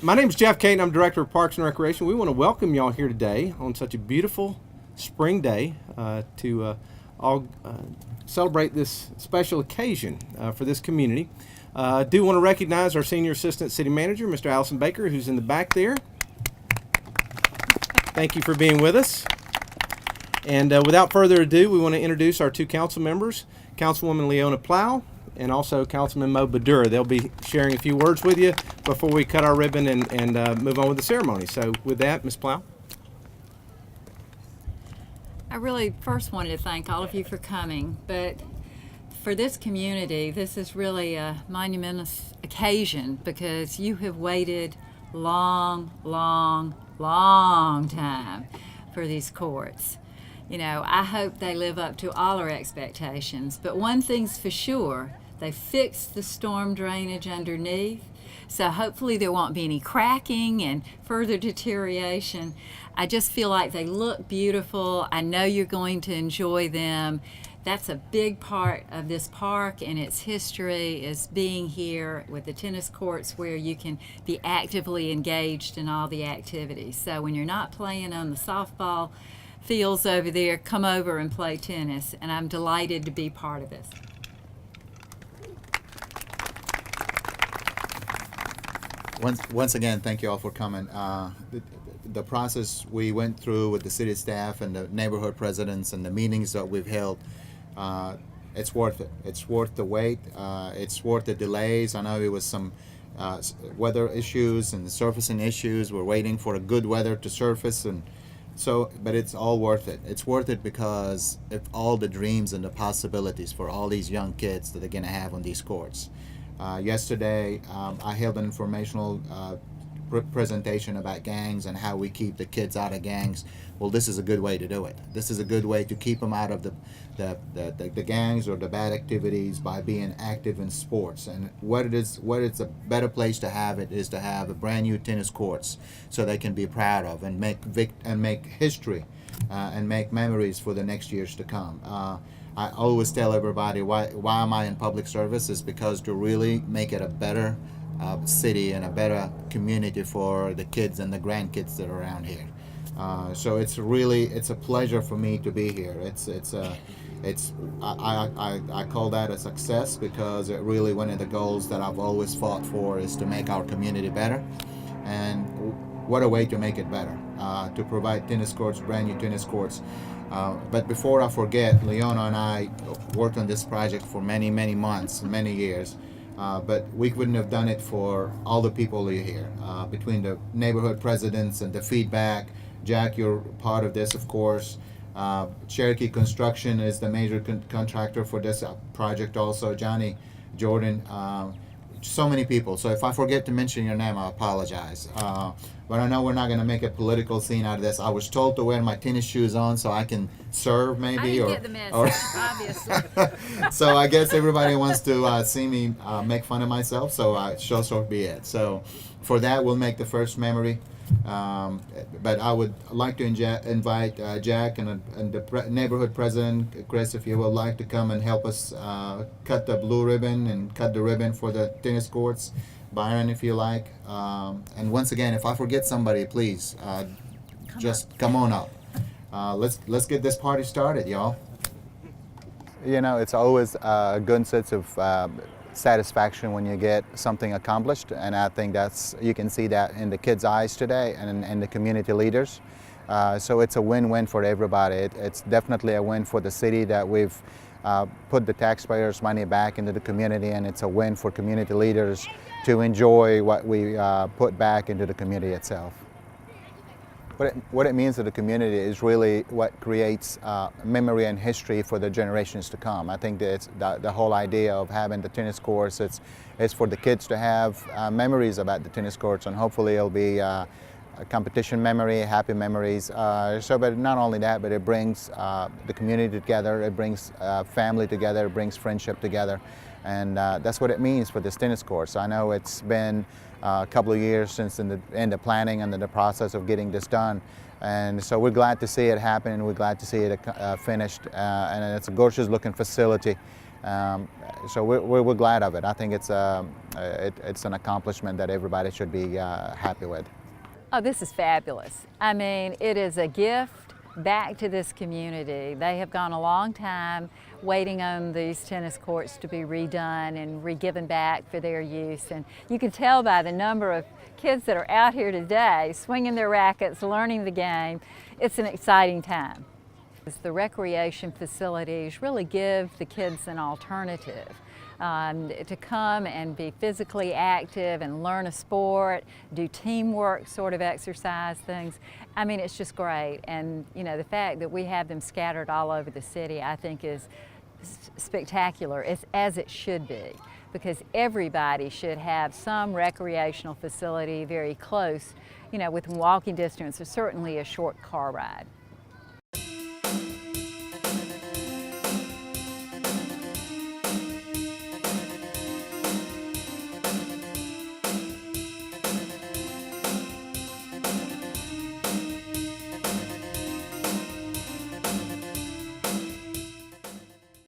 My name is Jeff Kate, and I'm Director of Parks and Recreation. We want to welcome y'all here today on such a beautiful spring day to all celebrate this special occasion for this community. I do want to recognize our Senior Assistant City Manager, Mr. Allison Baker, who's in the back there. Thank you for being with us. And without further ado, we want to introduce our two council members, Councilwoman Leona Plaugh and also Councilman Baddourah. They'll be sharing a few words with you before we cut our ribbon and move on with the ceremony. So with that, Ms. Plaugh. I really first wanted to thank all of you for coming, but for this community, this is really a monumentous occasion because you have waited long time for these courts. You know, I hope they live up to all our expectations, but one thing's for sure, they fixed the storm drainage underneath, so hopefully there won't be any cracking and further deterioration. I just feel like they look beautiful. I know you're going to enjoy them. That's a big part of this park and its history, is being here with the tennis courts where you can be actively engaged in all the activities. So when you're not playing on the softball fields over there, come over and play tennis, and I'm delighted to be part of this. Once again, thank you all for coming. The process we went through with the city staff and the neighborhood presidents and the meetings that we've held, it's worth it. It's worth the wait. It's worth the delays. I know it was some weather issues and surfacing issues. We're waiting for a good weather to surface, and so, but it's all worth it. It's worth it because of all the dreams and the possibilities for all these young kids that they're going to have on these courts. Yesterday, I held an informational presentation about gangs and how we keep the kids out of gangs. Well, this is a good way to do it. This is a good way to keep them out of the gangs or the bad activities by being active in sports. And what it's a better place to have it is to have a brand new tennis courts so they can be proud of and make history and make memories for the next years to come. I always tell everybody why am I in public service is because to really make it a better city and a better community for the kids and the grandkids that are around here. So it's a pleasure for me to be here. I call that a success because it really one of the goals that I've always fought for is to make our community better, and what a way to make it better, to provide tennis courts, brand new tennis courts. But before I forget, Leona and I worked on this project for many months, many years. But we couldn't have done it for all the people here. Between the neighborhood presidents and the feedback, Jack, you're part of this, of course. Cherokee Construction is the major contractor for this project also. Johnny, Jordan, so many people. So if I forget to mention your name, I apologize. But I know we're not going to make a political scene out of this. I was told to wear my tennis shoes on so I can serve, maybe. I didn't get the message, obviously. So I guess everybody wants to see me make fun of myself, so so be it. So for that, we'll make the first memory. But I would like to invite Jack and the neighborhood president, Chris, if you would like to come and help us cut the blue ribbon and cut the ribbon for the tennis courts. Byron, if you like. And once again, if I forget somebody, please just come on up. Let's get this party started, y'all. You know, it's always a good sense of satisfaction when you get something accomplished, and I think you can see that in the kids' eyes today and in the community leaders. So it's a win-win for everybody. It's definitely a win for the city that we've put the taxpayers' money back into the community, and it's a win for community leaders to enjoy what we put back into the community itself. What it means to the community is really what creates memory and history for the generations to come. I think that the whole idea of having the tennis courts, it's for the kids to have memories about the tennis courts, and hopefully it'll be a competition memory, happy memories. But not only that, but it brings the community together, it brings family together, it brings friendship together. And that's what it means for this tennis course. I know it's been a couple of years since in the planning and the process of getting this done. And so we're glad to see it happen, and we're glad to see it finished. And it's a gorgeous looking facility. So we're glad of it. I think it's an accomplishment that everybody should be happy with. Oh, this is fabulous. I mean, it is a gift back to this community. They have gone a long time waiting on these tennis courts to be redone and re-given back for their use. And you can tell by the number of kids that are out here today swinging their rackets, learning the game. It's an exciting time. The recreation facilities really give the kids an alternative to come and be physically active and learn a sport, do teamwork sort of exercise things. I mean, it's just great. And you know, the fact that we have them scattered all over the city, I think is spectacular, as it should be, because everybody should have some recreational facility very close, you know, within walking distance or certainly a short car ride.